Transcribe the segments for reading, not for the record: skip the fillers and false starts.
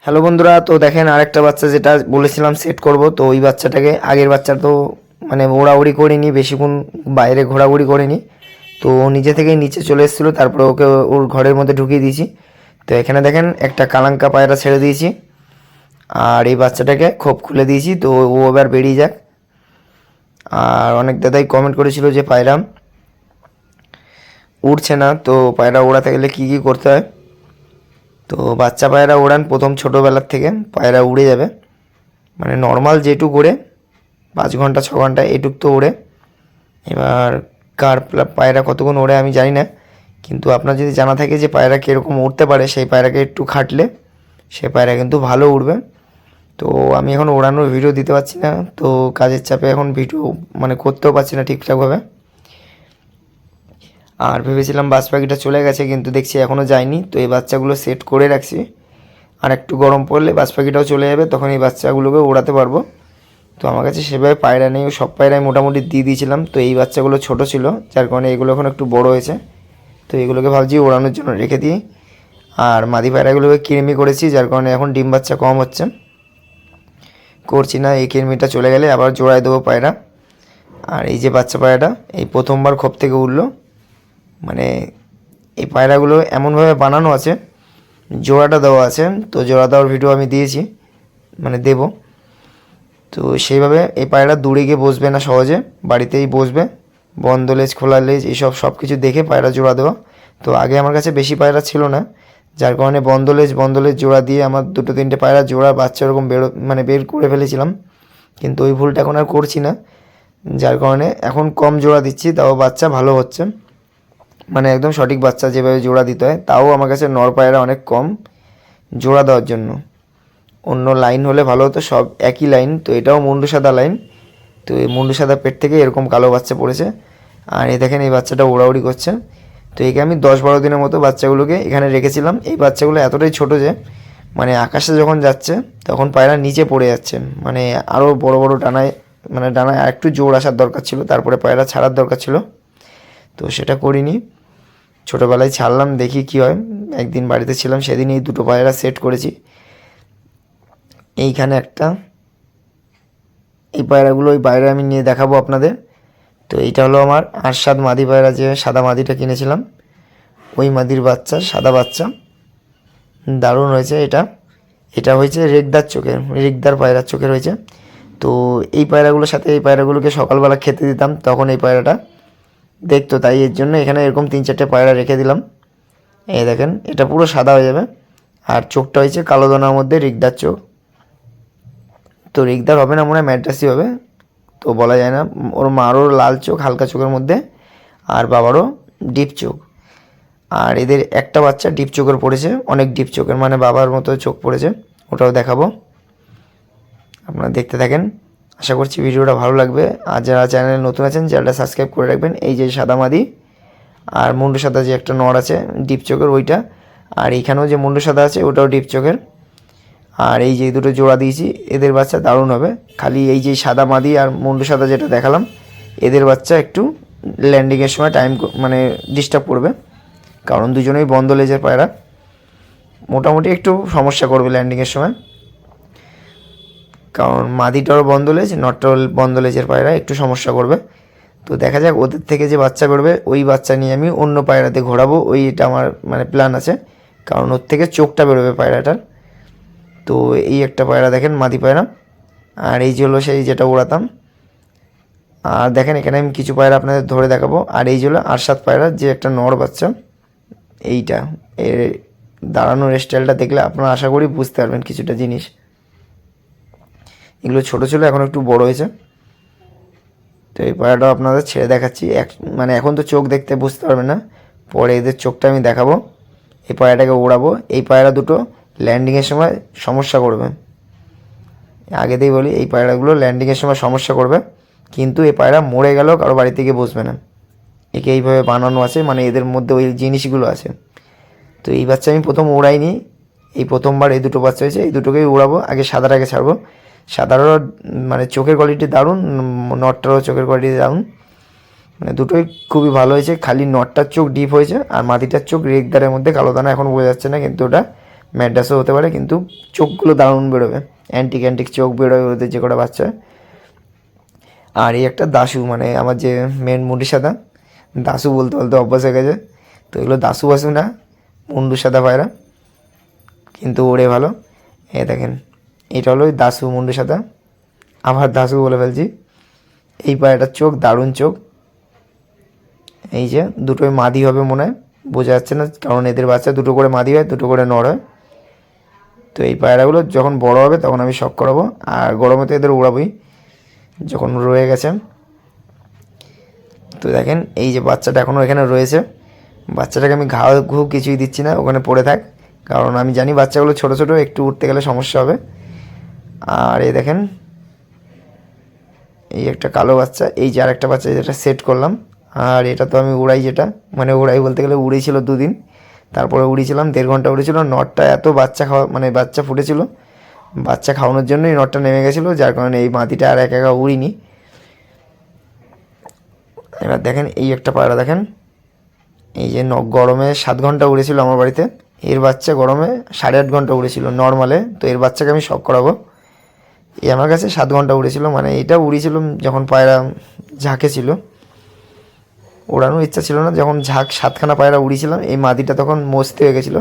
Hello বন্ধুরা, তো দেখেন আরেকটা বাচ্চা যেটা বলেছিলাম সেট করব। তো ওই বাচ্চাটাকে আগের বাচ্চা তো মানে ওড়াউড়ি করিনি, বেশিক্ষণ বাইরে ঘোরাঘুরি করিনি। তো ও নিজে থেকেই নিচে চলে এসেছিলো, তারপরে ওকে ওর ঘরের মধ্যে ঢুকিয়ে দিয়েছি। তো এখানে দেখেন একটা কালাঙ্কা পায়রা ছেড়ে দিয়েছি, আর এই বাচ্চাটাকে খোপ খুলে দিয়েছি। তো ও এবার বেরিয়ে যাক। আর অনেক দাদাই কমেন্ট করেছিল যে পায়রা উড়ছে না, তো পায়রা ওড়াতে গেলে কী কী করতে হয়। তো বাচ্চা পায়রা ওড়ান প্রথম ছোটোবেলার থেকে পায়রা উড়ে যাবে, মানে নর্মাল যেটুক ওড়ে 5 ঘন্টা 6 ঘন্টা এটুক তো ওড়ে। এবার কার পায়রা কতক্ষণ ওড়ে আমি জানি না, কিন্তু আপনার যদি জানা থাকে যে পায়রা কীরকম উড়তে পারে, সেই পায়রাকে একটু খাটলে সে পায়রা কিন্তু ভালো উড়বে। তো আমি এখন ওড়ানোর ভিডিও দিতে পারছি না, তো কাজের চাপে এখন ভিডিও মানে করতেও পারছি না ঠিকঠাকভাবে। আর ভেবেছিলাম বাজ পাখিটা চলে গেছে, কিন্তু দেখছি এখনও যায়নি। তো এই বাচ্চাগুলো সেট করে রাখছি, আর একটু গরম পড়লে বাজ পাখিটাও চলে যাবে, তখন এই বাচ্চাগুলোকে ওড়াতে পারবো। তো আমার কাছে সেভাবে পায়রা নেই, সব পায়রাই মোটামুটি দিয়ে দিয়েছিলাম। তো এই বাচ্চাগুলো ছোট ছিল, যার কারণে এগুলো এখন একটু বড় হয়েছে। তো এগুলোকে ভাবছি ওড়ানোর জন্য রেখে দিই। আর মাদি পায়রাগুলোকে কৃমি করেছি, যার কারণে এখন ডিম বাচ্চা কম হচ্ছে, করছি না। এই কৃমিটা চলে গেলে আবার জোড়ায় দেবো পায়রা। আর এই যে বাচ্চা পায়রাটা এই প্রথমবার খোপ থেকে উঠলো, মানে এই পায়রাগুলো এমনভাবে বানানো আছে, জোড়াটা দেওয়া আছে। তো জোড়া দেওয়ার ভিডিও আমি দিয়েছি, মানে দেব। তো সেইভাবে এই পায়রা দূরে গিয়ে বসবে না, সহজে বাড়িতেই বসবে। বন্ধ লেজ খোলা লেজ এইসব সব কিছু দেখে পায়রা জোড়া দেওয়া। তো আগে আমার কাছে বেশি পায়রা ছিল না, যার কারণে বন্ধ লেজ জোড়া দিয়ে আমার 2-3টে পায়রা জোড়া বাচ্চা ওরকম বের করে ফেলেছিলাম। কিন্তু ওই ভুলটা এখন আর করছি না, যার কারণে এখন কম জোড়া দিচ্ছি, তাও বাচ্চা ভালো হচ্ছে। মানে একদম সঠিক বাচ্চা যেভাবে জোড়া দিতে হয়, তাও আমার কাছে নর পায়রা অনেক কম জোড়া দেওয়ার জন্য। অন্য লাইন হলে ভালো হতো, সব একই লাইন। তো এটাও মুন্ডু সাদা লাইন। তো এই মুন্ডু সাদা পেট থেকে এরকম কালো বাচ্চা পড়েছে। আর এই দেখেন এই বাচ্চাটা উড়াউড়ি করছে। তো একে আমি 10-12 দিনের মতো বাচ্চাগুলোকে এখানে রেখেছিলাম। এই বাচ্চাগুলো এতটাই ছোট যে মানে আকাশে যখন যাচ্ছে তখন পায়রা নিচে পড়ে যাচ্ছে, মানে আরও বড় বড় ডানায়, মানে ডানায় আর একটু জোর আসার দরকার ছিল, তারপরে পায়রা ছাড়ার দরকার ছিল। তো সেটা করিনি, ছোটোবেলায় ছাড়লাম, দেখি কী হয়। একদিন বাড়িতে ছিলাম, সেদিন এই দুটো পায়রা সেট করেছি। এইখানে একটা, এই পায়রাগুলো ওই বাইরে আমি নিয়ে দেখাবো আপনাদের। তো এইটা হলো আমার আরশাদ মাদি পায়রা, যে সাদা মাদিটা কিনেছিলাম, ওই মাদির বাচ্চা, সাদা বাচ্চা, দারুণ হয়েছে। এটা এটা হয়েছে রেগদার পায়রার চোখের হয়েছে। তো এই পায়রাগুলোর সাথে এই পায়রাগুলোকে সকালবেলা খেতে দিতাম, তখন এই পায়রাটা দেখতো, তাই এর জন্য এখানে এরকম 3-4টে পায়রা রেখে দিলাম। এই দেখেন এটা পুরো সাদা হয়ে যাবে, আর চোখটা হয়েছে কালো দানার মধ্যে রিগদার চোখ। তো রিগদার হবে না, মনে হয় ম্যাড্রাসই হবে, তো বলা যায় না। ওর মারও লাল চোখ হালকা চোখের মধ্যে, আর বাবারও ডিপ চোখ। আর এদের একটা বাচ্চা ডিপ চোখের পড়েছে, অনেক ডিপ চোখের, মানে বাবার মতো চোখ পড়েছে, ওটাও দেখাবো, আপনারা দেখতে থাকেন। আশা করছি ভিডিওটা ভালো লাগবে। আর যারা চ্যানেলে নতুন আছেন চ্যানেলটা সাবস্ক্রাইব করে রাখবেন। এই যে সাদা মাদি আর মুন্ডু সাদা যে একটা নর আছে ডিপ চোখের ওইটা, আর এইখানেও যে মুন্ডু সাদা আছে ওটাও ডিপ চোখের। আর এই যে দুটো জোড়া দিয়েছি, এদের বাচ্চা দারুণ হবে। খালি এই যে সাদা মাদি আর মুন্ডু সাদা যেটা দেখালাম, এদের বাচ্চা একটু ল্যান্ডিংয়ের সময় মানে ডিস্টার্ব করবে, কারণ দুজনেই বন্ধ লেজের পায়রা, মোটামুটি একটু সমস্যা করবে ল্যান্ডিংয়ের সময়। কারণ মাদিটারও বন্ধ লেজ, নটটাও বন্ধ লেজের পায়রা, একটু সমস্যা করবে। তো দেখা যাক, ওদের থেকে যে বাচ্চা করবে ওই বাচ্চা নিয়ে আমি অন্য পায়রাতে ঘোরাবো, এটা আমার মানে প্ল্যান আছে, কারণ ওর থেকে চোখটা বেরোবে পায়রাটার। তো এই একটা পায়রা দেখেন মাদি পায়রা, আর এই যে হলো সেই যেটা উড়াতাম। আর দেখেন এখানে আমি কিছু পায়রা আপনাদের ধরে দেখাবো। আর এই যে হলো আরশাদ পায়রা, যে একটা নর বাচ্চা। এইটা এর দাঁড়ানোর স্টাইলটা দেখলে আপনারা আশা করি বুঝতে পারবেন কিছুটা জিনিস। এগুলো ছোটো ছিল, এখন একটু বড় হয়েছে। তো এই পায়রাটাও আপনাদের ছেড়ে দেখাচ্ছি, মানে এখন তো চোখ দেখতে বুঝতে পারবেন না, পরে এদের চোখটা আমি দেখাবো। এই পায়রাটাকে উড়াবো। এই পায়রা দুটো ল্যান্ডিংয়ের সময় সমস্যা করবে, আগে দিয়ে বলি, এই পায়রাগুলো ল্যান্ডিংয়ের সময় সমস্যা করবে, কিন্তু এই পায়রা মরে গেলেও কারো বাড়ি থেকে বসবে না। একে এইভাবে বানানো আছে, মানে এদের মধ্যে ওই জিনিসগুলো আছে। তো এই বাচ্চা আমি প্রথম উড়াইনি, এই প্রথমবার এই দুটো বাচ্চা হয়েছে, এই দুটোকেই উড়াবো। আগে সাদাটাকে ছাড়বো। সাদারও মানে চোখের কোয়ালিটি দারুণ, নটটারও চোখের কোয়ালিটি দারুণ, মানে দুটোই খুবই ভালো হয়েছে। খালি নটটার চোখ ডিপ হয়েছে, আর মাদিটার চোখ রেগদারের মধ্যে কালো দানা, এখন বোঝা যাচ্ছে না, কিন্তু ওটা ম্যাড্রাসও হতে পারে, কিন্তু চোখগুলো দারুণ বেরোবে, অ্যান্টিক অ্যান্টিক চোখ বেরোবে ওদের যে কটা বাচ্চা। আর এই একটা দাসু, মানে আমার যে মেন মুন্ডি সাদা, দাসু বলতে বলতে অভ্যাস হয়ে গেছে। তো এগুলো দাসু বাসু না, মুন্ডু সাদা পায়রা, কিন্তু ওড়ে ভালো। এ দেখেন, এটা হলো দাসু মুন্ডু সাদা, আবার দাসু বলে ফেলছি। এই পায়রাটার চোখ দারুণ চোখ। এই যে দুটোই মাদি হবে মনে হয়, বোঝা যাচ্ছে না, কারণ এদের বাচ্চা দুটো করে মাদি হয়, দুটো করে নর হয়। তো এই পায়রাগুলো যখন বড় হবে তখন আমি শখ করাবো, আর গরমে তো এদের উড়াবোই যখন রয়ে গেছে। তো দেখেন এই যে বাচ্চাটা এখনও এখানে রয়েছে, বাচ্চাটাকে আমি ঘাও ঘু কিছুই দিচ্ছি না, ওখানে পড়ে থাক, কারণ আমি জানি বাচ্চাগুলো ছোটো ছোটো, একটু উঠতে গেলে সমস্যা হবে। আর এই দেখেন এই একটা কালো বাচ্চা, এই যে আরেকটা বাচ্চা যেটা সেট করলাম। আর এটা তো আমি উড়াই, যেটা মানে উড়াই বলতে গেলে উড়েছিল 2 দিন, তারপরে উড়িয়েছিলাম 1.5 ঘন্টা উড়েছিল। নটটা এত বাচ্চা খাওয়া, মানে বাচ্চা ফুটেছিল, বাচ্চা খাওয়ানোর জন্যই নটটা নেমে গেছিলো, যার কারণে এই মাটিটা আর একা উড়িনি। এবার দেখেন এই একটা পায়রা দেখেন, এই যে গরমে 7 ঘন্টা উড়েছিল আমার বাড়িতে, এর বাচ্চা গরমে 8.5 ঘন্টা উড়েছিল নর্মালে। তো এর বাচ্চাকে আমি শখ করাবো। এই আমার কাছে 7 ঘন্টা উড়েছিল, মানে এটা উড়েছিল যখন পায়রা ঝাঁকে ছিল, ওড়ানোর ইচ্ছা ছিল না, যখন ঝাঁক 7খানা পায়রা উড়িয়েছিলাম, এই মাদিটা তখন মস্তি হয়ে গেছিলো।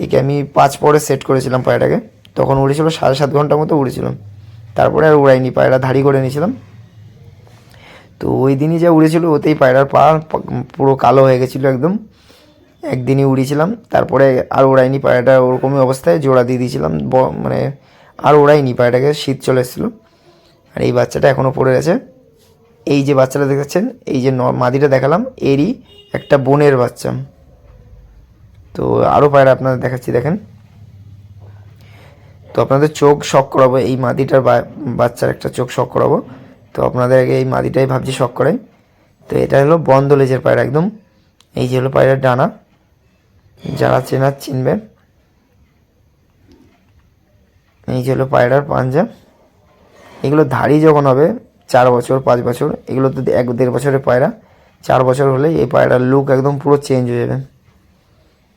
একে আমি 5 পরে সেট করেছিলাম পায়রাটাকে, তখন উড়েছিল 7.5 ঘন্টার মতো উড়েছিলাম, তারপরে আর উড়াইনি, পায়রা ধাড়ি করে নিয়েছিলাম। তো ওই দিনই যা উড়েছিল ওতেই পায়রার পা পুরো কালো হয়ে গেছিলো একদম, একদিনই উড়িয়েছিলাম, তারপরে আর ওড়াইনি পায়রাটা, ওরকমই অবস্থায় জোড়া দিয়ে দিয়েছিলাম, মানে আর ওড়াইনি পায়রাটাকে, শীত চলে এসেছিলো। আর এই বাচ্চাটা এখনও পড়ে আছে। এই যে বাচ্চাটা দেখাচ্ছেন, এই যে মাদিটা দেখালাম, এরই একটা বোনের বাচ্চা। তো আরও পায়রা আপনাদের দেখাচ্ছি দেখেন। তো আপনাদের চোখ শখ করাবো, এই মাদিটার বাচ্চার একটা চোখ শখ করাবো। তো আপনাদের আগে এই মাদিটাই ভাবছি শখ করাই। তো এটা হলো বন্ধ লেজের পায়রা একদম, এই যে হলো পায়রার ডানা, যারা চেনার চিনবে। এই যে হলো পায়রার পাঞ্জা। এগুলো ধাড়ি যখন হবে 4 বছর 5 বছর, এগুলো তো 1-1.5 বছরের পায়রা, 4 বছর হলেই এই পায়রার লুক একদম পুরো চেঞ্জ হয়ে যাবে,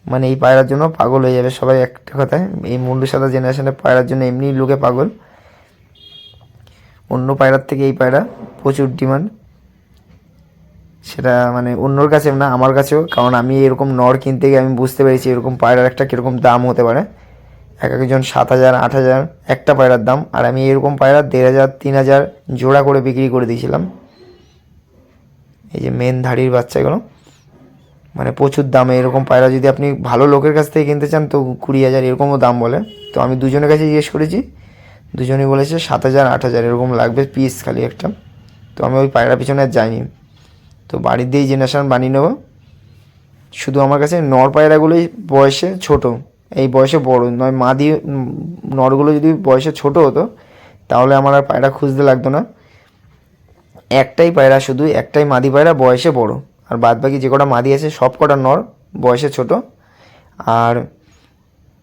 মানে এই পায়রার জন্য পাগল হয়ে যাবে সবাই। একটা কথায় এই মুন্ডু সাদা জেনারেশনের পায়রার জন্য এমনি লুকে পাগল, অন্য পায়রার থেকে এই পায়রা প্রচুর ডিমান্ড। সেটা মানে অন্যর কাছে না, আমার কাছেও, কারণ আমি এরকম নর কিনতে গিয়ে আমি বুঝতে পেরেছি এরকম পায়রার একটা কীরকম দাম হতে পারে। একজন 7,000 8,000 একটা পায়রার দাম, আর আমি এরকম পায়রা 1,500 3,000 জোড়া করে বিক্রি করে দিয়েছিলাম। এই যে মেন ধাড়ির বাচ্চাগুলো, মানে প্রচুর দামে। এরকম পায়রা যদি আপনি ভালো লোকের কাছ থেকে কিনতে চান তো 20,000 এরকমও দাম বলে। তো আমি দুজনের কাছে জিজ্ঞেস করেছি, দুজনেই বলেছে 7,000 8,000 এরকম লাগবে পিস খালি একটা। তো আমি ওই পায়রা পিছনে আর যাইনি, তো বাড়ির দিয়েই জেনারেশন বানিয়ে নেবো। শুধু আমার কাছে নর পায়রাগুলোই বয়সে ছোট, এই বয়সে বড় নয়। মাদি নরগুলো যদি বয়সে ছোট হতো তাহলে আমার আর পায়রা খুঁজতে লাগতো না। একটাই পায়রা, শুধু একটাই মাদি পায়রা বয়সে বড়, আর বাদ বাকি যে কটা মাদি আছে সব কটা নর বয়সে ছোট, আর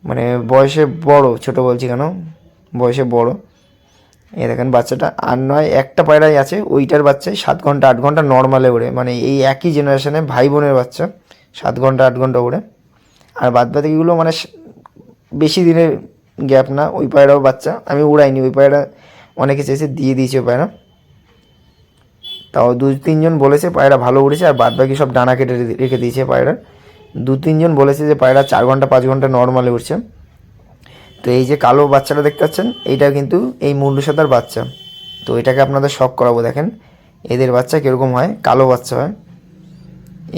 মানে বয়সে বড়, ছোট বলছি কেন, বয়সে বড়। এই দেখেন বাচ্চাটা, আর নয় একটা পায়রাই আছে, ওইটার বাচ্চাই 7 ঘন্টা 8 ঘন্টা নর্মালে ওড়ে, মানে এই একই জেনারেশনে ভাই বোনের বাচ্চা 7 ঘন্টা 8 ঘন্টা ওড়ে। আর বাদ বাকিগুলো মানে বেশি দিনের গ্যাপ না। ওই পায়রাও বাচ্চা আমি উড়াইনি, ওই পায়রা অনেকে চেয়েছে দিয়ে দিয়েছে ওই পায়রা, তাও 2-3 জন বলেছে পায়রা ভালো উড়েছে, আর বাদ বাকি সব ডানা কেটে রেখে দিয়েছে পায়রা। 2-3 জন বলেছে যে পায়রা 4 ঘন্টা 5 ঘন্টা নর্মালে উঠছে। তো এই যে কালো বাচ্চাটা দেখতে পাচ্ছেন, এইটা কিন্তু এই মুন্ডু সাদার বাচ্চা। তো এটাকে আপনাদের শখ করাবো, দেখেন এদের বাচ্চা কীরকম হয়, কালো বাচ্চা হয়।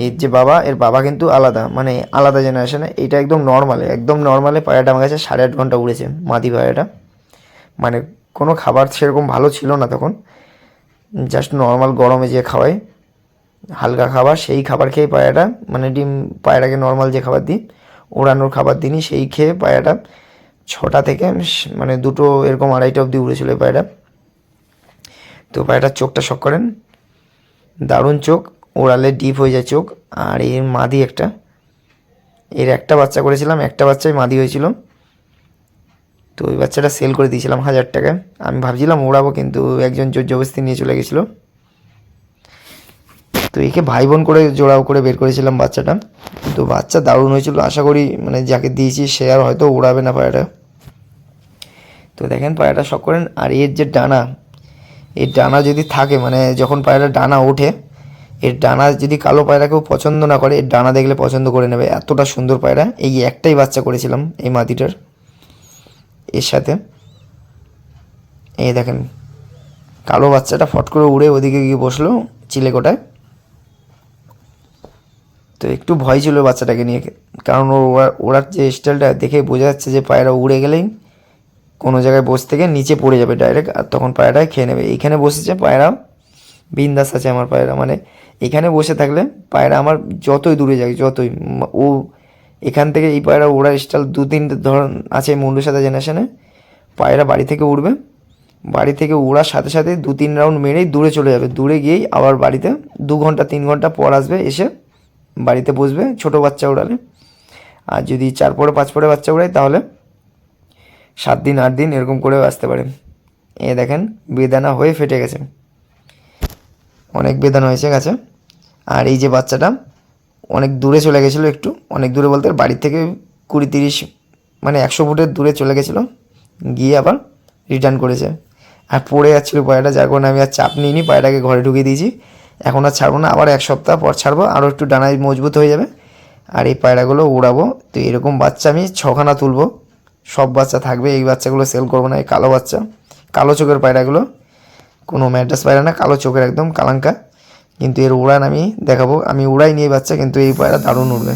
এর যে বাবা, এর বাবা কিন্তু আলাদা, মানে আলাদা জেনারেশনে। এইটা একদম নর্মালে, একদম নর্মালে পায়রাটা আমার কাছে 8.5 ঘন্টা উড়েছে মাদি পায়রাটা। মানে কোনো খাবার সেরকম ভালো ছিল না তখন, জাস্ট নর্মাল গরমে যে খাওয়াই হালকা খাবার, সেই খাবার খেয়ে পায়রাটা, মানে ডিম পায়রাকে নর্মাল যে খাবার দিই ওড়ানোর খাবার দিনই, সেই খেয়ে পায়রাটা 6টা থেকে মানে 2টো এরকম 2:30 অবধি উড়েছিল এই পায়রা। তো পায়রাটার চোখটা শখ করেন, দারুণ চোখ, ওড়ালে ডিপ হয়ে যায় চোখ। আর এর মাদি একটা, এর একটা বাচ্চা করেছিলাম, একটা বাচ্চাই মাদি হয়েছিল। তো ওই বাচ্চাটা সেল করে দিয়েছিলাম 1,000 টাকায়। আমি ভাবছিলাম ওড়াবো, কিন্তু একজন জোর জবরদস্তি নিয়ে চলে গেছিলো। তো একে ভাই বোন করে জোড়াও করে বের করেছিলাম বাচ্চাটা। তো বাচ্চা দারুণ হয়েছিল, আশা করি মানে যাকে দিয়েছি সে আর হয়তো উড়াবে না পায়রাটা। তো দেখেন পায়রাটা শখ করেন। আর এর যে ডানা, এর ডানা যদি থাকে মানে যখন পায়রা ডানা ওঠে, এর ডানা যদি কালো পায়রা কেউ পছন্দ না করে, এর ডানা দেখলে পছন্দ করে নেবে, এতটা সুন্দর পায়রা। এই একটাই বাচ্চা করেছিলাম এই মাদিটার এর সাথে। এই দেখেন কালো বাচ্চাটা ফট করে উড়ে ওদিকে গিয়ে বসলো চিলেকোটায়। তো একটু ভয় ছিল বাচ্চাটাকে নিয়ে, কারণ ওড়ার যে স্টাইলটা দেখে বোঝা যাচ্ছে যে পায়রা উড়ে গেলেই কোনো জায়গায় বসে থেকে নিচে পড়ে যাবে ডাইরেক্ট, আর তখন পায়রাটাই খেয়ে নেবে। এইখানে বসেছে পায়রা, বিন্দাস আছে আমার পায়রা। মানে এখানে বসে থাকলে পায়রা আমার যতই দূরে যাক, যতই ও এখান থেকে এই পায়রা ওড়ার স্টাইল 2-3 ধরন আছে মুন্ডুর সাথে জেনারেশনে। পায়রা বাড়ি থেকে উড়বে, বাড়ি থেকে ওড়ার সাথে সাথে 2-3 রাউন্ড মেরেই দূরে চলে যাবে, দূরে গিয়েই আবার বাড়িতে 2 ঘন্টা 3 ঘন্টা পর আসবে, এসে বাড়িতে বসবে ছোটো বাচ্চা উড়ালে। আর যদি 4 পরে 5 পরে বাচ্চা উড়ায় তাহলে 7 দিন 8 দিন এরকম করেও আসতে পারে। এ দেখেন বেদানা হয়ে ফেটে গেছে, অনেক বেদানা হয়েছে গাছে। আর এই যে বাচ্চাটা অনেক দূরে চলে গেছিলো, একটু অনেক দূরে বলতে বাড়ির থেকে 20-30 মানে 100 ফুটের দূরে চলে গেছিলো, গিয়ে আবার রিটার্ন করেছে। আর পড়ে যাচ্ছিলো পায়রাটা, যার কারণে আমি আর চাপ নিইনি, পায়রাটাকে ঘরে ঢুকিয়ে দিয়েছি। এখন আর ছাড়বো না, আবার 1 সপ্তাহ পর ছাড়বো, আরও একটু ডানায় মজবুত হয়ে যাবে। আর এই পায়রাগুলো উড়াবো। তো এরকম বাচ্চা আমি 6খানা তুলবো, সব বাচ্চা থাকবে, এই বাচ্চাগুলো সেল করবো না। এই কালো বাচ্চা, কালো চোখের পায়রাগুলো, কোনো ম্যাড্রাস পায়রা না, কালো চোখের একদম কালাঙ্কা। কিন্তু এর উড়ান আমি দেখাবো, আমি উড়াই নিয়ে বাচ্চা, কিন্তু এই পায়রা দারুণ উড়বে।